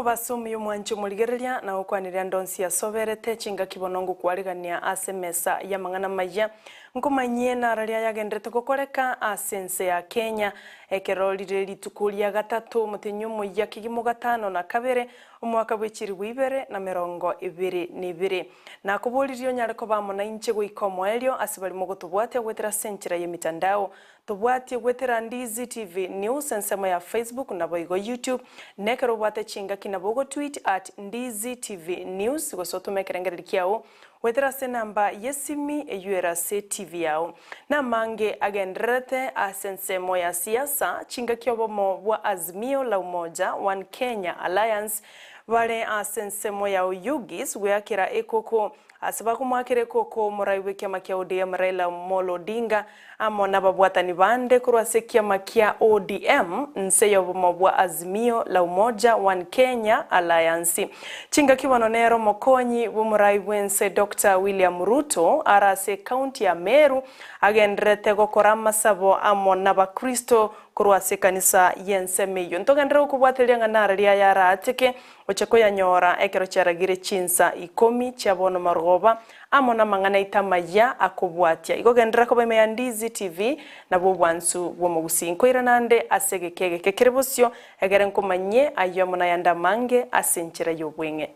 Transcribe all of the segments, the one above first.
basumi y'umwancho muligereria na ukwanira ndonsi ya soberete chinga kibonongo kwarigania asemesa ya mangana maya nkomanye na raria yagendrete gukoreka asense ya Kenya ekerolire litukulia gatatu mutenyumo ya kigimo gatano na kabere umwaka w'ikiri w'Ibere na 2022 na kuburirio nyareko bamona inche gwikomo elio asibali mogotubwate gwetera senchira ye mitandao tubwate gwetera Ndizi TV News ensemo ya Facebook na boigo YouTube nekero bwate chinga kinabogo tweet @Ndizi TV News gosoto mekerengeri kiao wetera se namba yesimi eyuerase TV yao na mange agendrete asensemo ya siasa chinga kiobomo bwa Azimio la Umoja One Kenya Alliance vale asensemo ya Uyugis weakira ekoko asaba kumwakire koko muraiwe kiama kia ODM Raila Amolo Odinga amona babwatani bande kurwase kiama kia ODM nseyo bwa Azimio la Umoja One Kenya Alliance chinga kiwanonero mokonyi bumuraiwe nse Dr. William Ruto arase county ya Meru agendrete gokorama sabo amona bakristo kurwase kanisa yensemeyo ntogendera ukubwatelia ngana ria yara atike ocheko ya nyora ekero charagire chinsa ikomi chabono maroba amona mangana itamaya akubwatia igogendera ko beme Ndizi TV na bobwansu bwomugusinko iranande asegekege kekerebosyo egere nkomanye ayomona yanda mange asenchira yobwenge.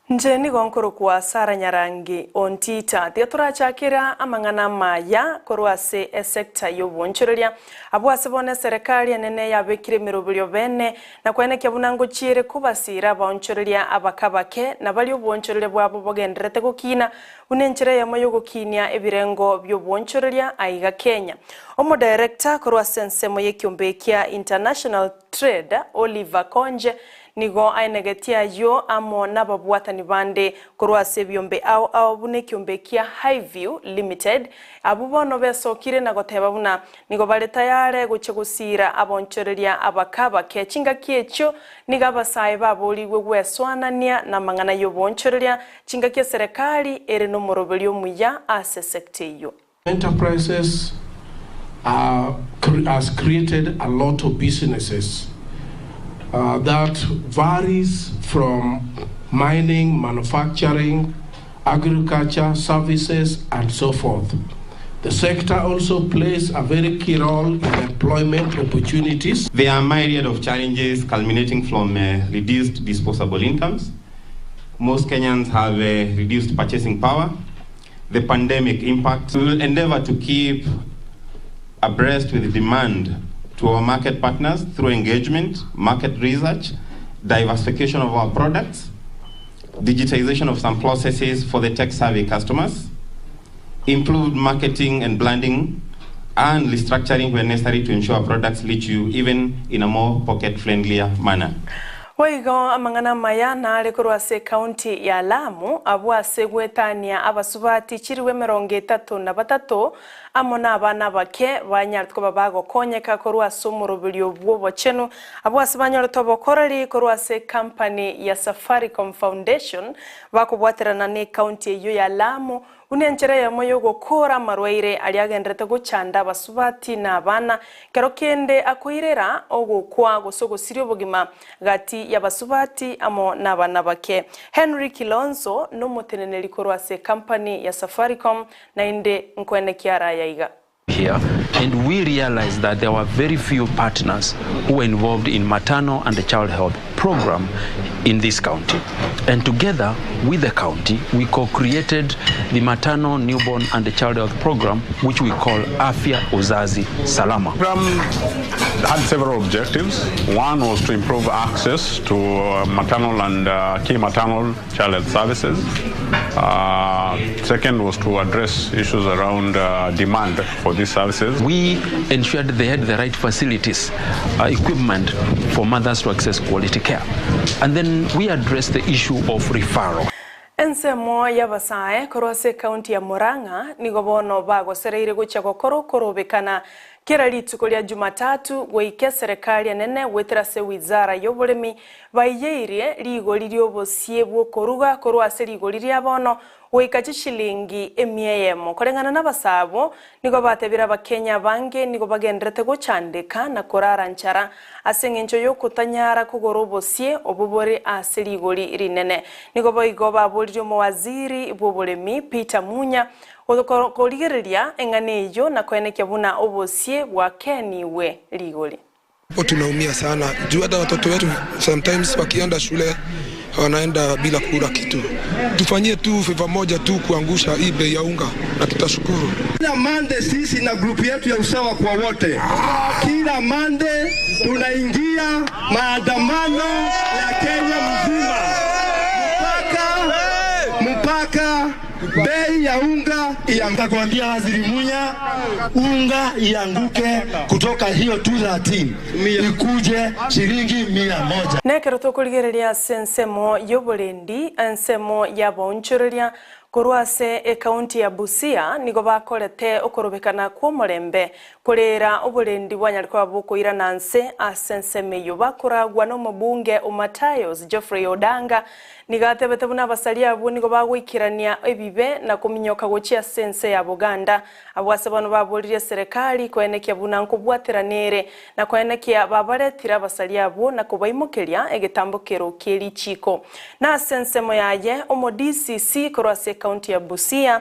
Njeni gonkoro kwa Sara Nyarangi ontita teaturachakira amangana maya korwase sector y'obonchoreria abwase bone serikali nene yabekire mirobulyo bene na kweneke bunango chire kubasira bonchoreria abakabake na bali obonchoreria bwabo bogendrete gukina unenchire yamoyo gukinia ebirengo by'obonchoreria aiga Kenya omo director korwase nsemo yekyombekia International Trade Oliver Konje nigo ainegetia yo amo nababwatani bande kurwase byombe au bune kyombekia Highview Limited abubono besokire na goteba buna nigo bale tayare guchegusira abonchoreria abakaba kechinga kiecho niga basaye baboliwe gweswanania na mangana yo bonchoreria chinga kie serikali ere no morobelio muya ase sector. Enterprises has created a lot of businesses that varies from mining, manufacturing, agriculture, services, and so forth. The sector also plays a very key role in employment opportunities. There are a myriad of challenges culminating from reduced disposable incomes. Most Kenyans have reduced purchasing power. The pandemic impact. We will endeavor to keep abreast with demand to our market partners through engagement, market research, diversification of our products, digitization of some processes for the tech-savvy customers, improved marketing and branding, and restructuring when necessary to ensure products reach you even in a more pocket-friendlier manner. Waigo amangana maya na alikurwase county ya Lamu abwase gwetania abasubati chiriwe 33 amona abana bake banyartko babago konyeka korwase umurubulyo bwo chenu abwase banyorto bokorari korwase company ya Safaricom Foundation bakubwaterana ne county yo ya Lamu unenchera ya moyo gukora marwaire aliagendrete guchanda basubati na abana kerokende akoirera ogukwa gusogosirio bugima gati ya basubati amo nabana bake. Henry Kilonzo no muteneneli korwase company ya Safaricom na inde nkwene kiara yaiga here, and we realized that there were very few partners who were involved in maternal and child health program in this county. And together with the county, we co-created the maternal, newborn and child health program, which we call Afya Uzazi Salama. The program had several objectives. One was to improve access to maternal and key maternal child health services. Second was to address issues around demand for these services. We ensured they had the right facilities, equipment for mothers to access quality care. And then we addressed the issue of referral. Ensemo ya basae korose county ya Murang'a nigobono bago sereire gucha gokoro korobekana Kira rituko lya Jumatatu goike serikali anene wetera se wizara y'oburemi bayeirie ligori lyobosie bwokoruga korwa se ligori lya bono goika chishilingi emiyemo korengana n'abasabo nigo batebira abakenya bange nigo bagendrete gochandika na korara nchara asengencho yo kutanyara kugorobosie obubore ase ligori rinene nigo boigo baboliryo mu waziri bw'oburemi Peter Munya korigereria enganejo na koenekea buna obosie bwa keniwe ligori. Tunaumia sana juu hata watoto wetu sometimes wakienda shule wanaenda bila kula kitu. Tufanyie tu favor moja tu kuangusha hii bei ya unga na tutashukuru. Kila Monday sisi na grupu yetu ya usawa kwa wote, kila Monday tunaingia maandamano ya Kenya mzima mpaka bei ya unga ianguke. Kuambia Waziri Munya unga ianguke kutoka hiyo 213 ikuje shilingi 100. Nekero tokurigereria sensemo yoborendi ansemo yabonchoreria korwase ekaunti ya Busia nigo bakorete okorobekana kwa morembe korera oborendi bwanyarikwa bukoira nanse asenseme yo bakoragwa no mubunge Omatayos Geoffrey Odanga nigatebete buna basalia abo nigo bagwikirania ebibe na kuminyoka gochia sense ya Buganda abwase bano babolire serikali koenekya buna nkubwateranere na koenekya babaretira basalia abo na kubaimokeria egetambokero keri chiko na sensemo yaye omo DCC korwase kaunti ya Busia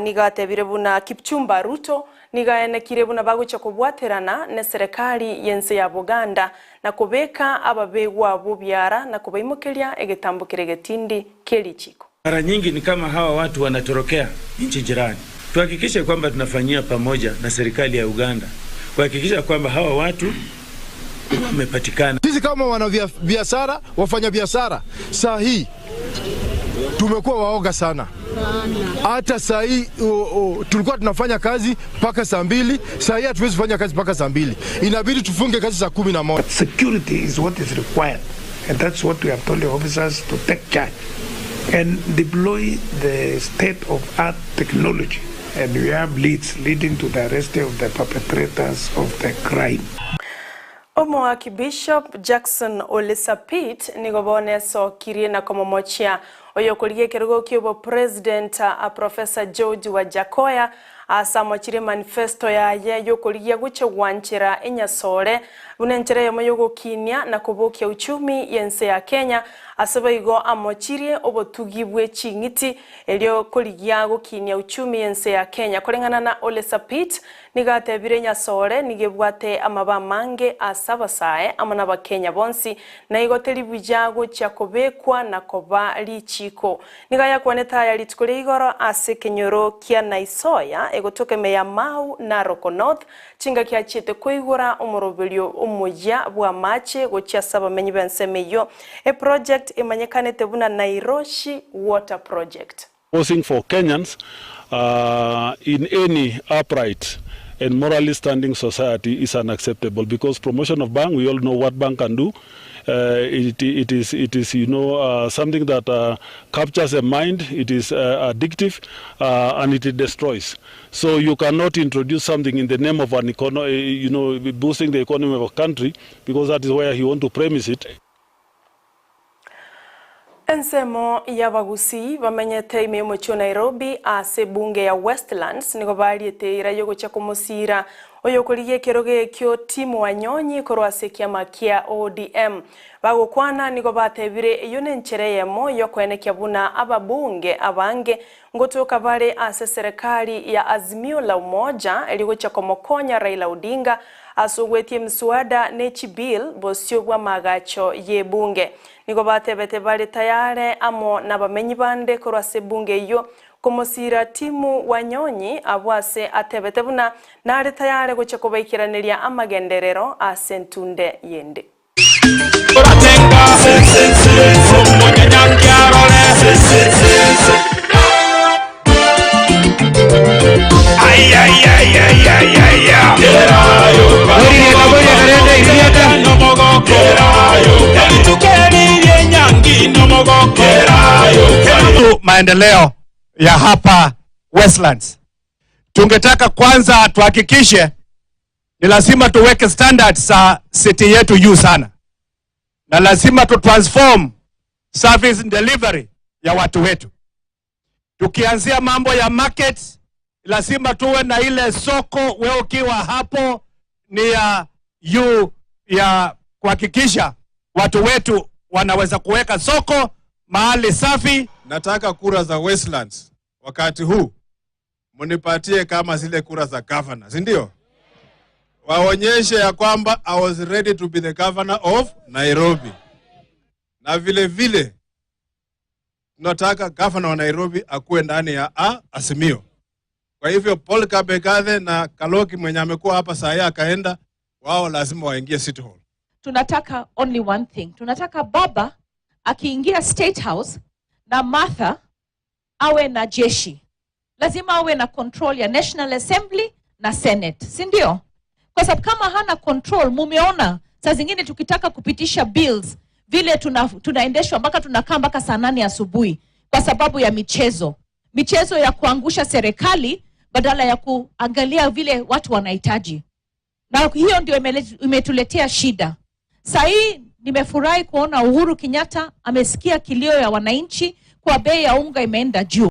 nigatebire buna Kipchumba Ruto nigaenekire buna bagucha kubwaterana ne serikali yense ya Buganda na kubeka ababegwa abo byara na kubaimokeria egetambokere getindi keri chiko. Mara nyingi ni kama hawa watu wanatorokea nchi jirani. Tuhakikishe kwamba tunafanyia pamoja na serikali ya Uganda kuhakikisha kwamba hawa watu wamepatikana. Sisi kama wana biashara, wafanya biashara, saa hii tumekuwa waoga sana. Hata saa hii tulikuwa tunafanya kazi mpaka saa 2, saa hii hatuwezi fanya kazi mpaka saa 2. Inabidi tufunge kazi saa 11. Security is what is required, and that's what we have told the officers to take charge and deploy the state-of-art technology, and we have leads leading to the arrest of the perpetrators of the crime. Omo Archbishop Jackson Olesapit nigobone so kirina komomochia oyokolige kerugo kyobo President Professor George Wajakoya asamochire manifesto yaye yokolige guche wanchira enyasore bunenchera yomoyogo kinya na kubokia uchumi yense ya Kenya asabaigo amochirie obotugibwe chingiti elio koligia gukinya uchumi yense ya Kenya korengana na Olesapit nigatebire nyasore nigebwate amaba mange asabasae amana bakenya bonsi na igoteri bujago cyakobekwa na koba lichiko nigaya kwaneta ya litukule igoro ase kenyoro kia naisoya egotoke meya Mau na Rokonoth chinga kia chete koigora omorobelio omoja bwa mache gochia saba menyi bensemeyo a project emanyekane tebuna Nairoshi water project. Posing for Kenyans in any upright and morally standing society is unacceptable, because promotion of bank, we all know what bank can do. It is something that captures a mind. It is addictive and it destroys. So you cannot introduce something in the name of an economy, boosting the economy of a country, because that is where you want to premise it. Ensemo ya bagusi bamenyete imemo cho Nairobi ase bunge ya Westlands nigo bariete irayo gocha kumosira oyokolige keroge kyo timu wanyonyi korwase kiama kia ODM bagokwana nigo batebire eyone nchereyemo yokoenekya buna ababunge abange ngotoka bare ase serikali ya Azimio la Umoja eligocha komokonya Raila Odinga asugwetie mswada nechi bill bosio bwa magacho ye bunge nigo batebete bari tayare amo na bamenyi bande korwase bunge iyo komosira timu wanyonyi abwase atebete buna nari tayare gocha kobaikiraniria amagenderero asentunde yende maendeleo ya hapa Westlands. Tungetaka kwanza tuhakikishe ni lazima tuweke standards za city yetu juu sana, na lazima tu transform service delivery ya watu wetu. Tukianzia mambo ya markets, lazima tuwe na ile soko, wewe ukiwa hapo ni ya kuhakikisha watu wetu wanaweza kuweka soko mahali safi. Nataka kura za Westlands wakati huu munipatie kama zile kura za governor, si ndio? Waonyeshe ya kwamba I was ready to be the governor of Nairobi. Na vile vile tunataka governor wa Nairobi akuwe ndani ya Azimio. Kwa hivyo Paul Kabekathe na Kaloki mwenye amekuwa hapa saa akaenda, wao lazima waingie City Hall. Tunataka only one thing. Tunataka baba akiingia State House na Martha awe na jeshi. Lazima awe na control ya National Assembly na Senate, si ndio? Kwa sababu kama hana control, mumeona saa zingine tukitaka kupitisha bills vile tunaendeshwa mpaka tunakaa mpaka saa 8 asubuhi kwa sababu ya michezo ya kuangusha serikali badala ya kuangalia vile watu wanahitaji. Na hiyo ndio imetuletea shida. Saa hii nimefurahi kuona Uhuru Kenyatta amesikia kilio ya wananchi kwa bei ya unga imeenda juu.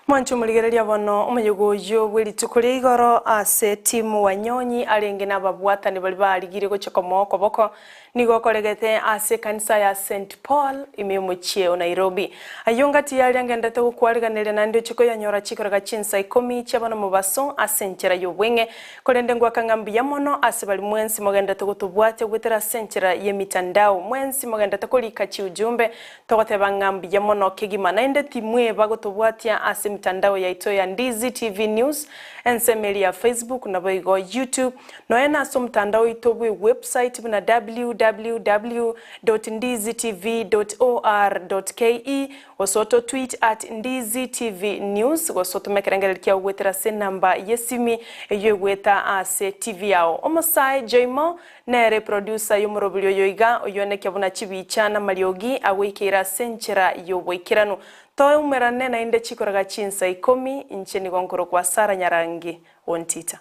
Mwanchu muligereria bono umuyugojo bwiri tukuri igoro ase timu Wanyonyi arenge nababwatani bali baligire gocheka moko boko nigo koregete ase kanisa ya St Paul imemuchie Nairobi. Ayonga tiyali angendete gukwariganire na ndio chiko yanyora chikoraga Chinsa ikomi cyabana mubaso ase nchera yobwenge kolende ngwa kangambi ya mono ase bali mwensi mogendete gutubwate gwetera senchera ye mitandao mwensi mogendete kolika chi ujumbe togoteba ngambi ya mono kigima naende timwe bagotubwatia ase mitandao ya ito ya Ndizi TV News ensemeli ya Facebook na boigo YouTube noena so mtandao itobwe website na www.ndizitv.or.ke wasoto tweet @ndizitv news wasoto mekerengelkia wetera se namba yesimi eyeweta ase TV yao omasai Joimo nere producer yumurobulyo yoiga oyoneke buna chibichana maliogi awekera senchera yobwekirano to umerane na inde chikoraga Chinsa ikomi incheni gonkoro kwa Sara Nyarangi ontita.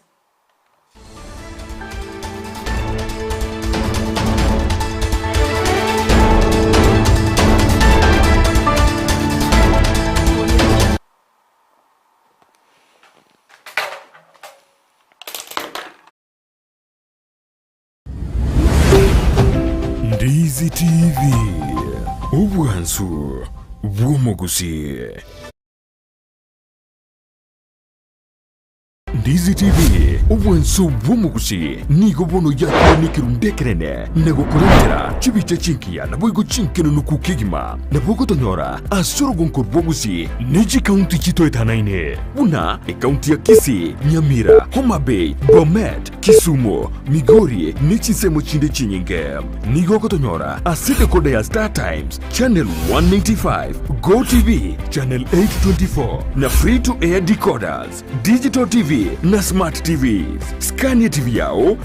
Ndizi TV Ubwansu Bwomogusi. Ndizi TV Ubwansu Bwomogusi nigo bono yakoni kirundekerene nego kurendera chibiche chinkia na boigo chinkeno nukukigima na bogo tonyora asoro gonkor bwogusi niji county chito etanaine una county ya Kisii, Nyamira, Homa Bay, Bomet, Kisumu, Migori nichi semo chinde chinyinge nigo kotonyora asite kode ya Star Times channel 185 Go TV channel 824 na free to air decoders Digital TV na Smart TVs. Scania TV yao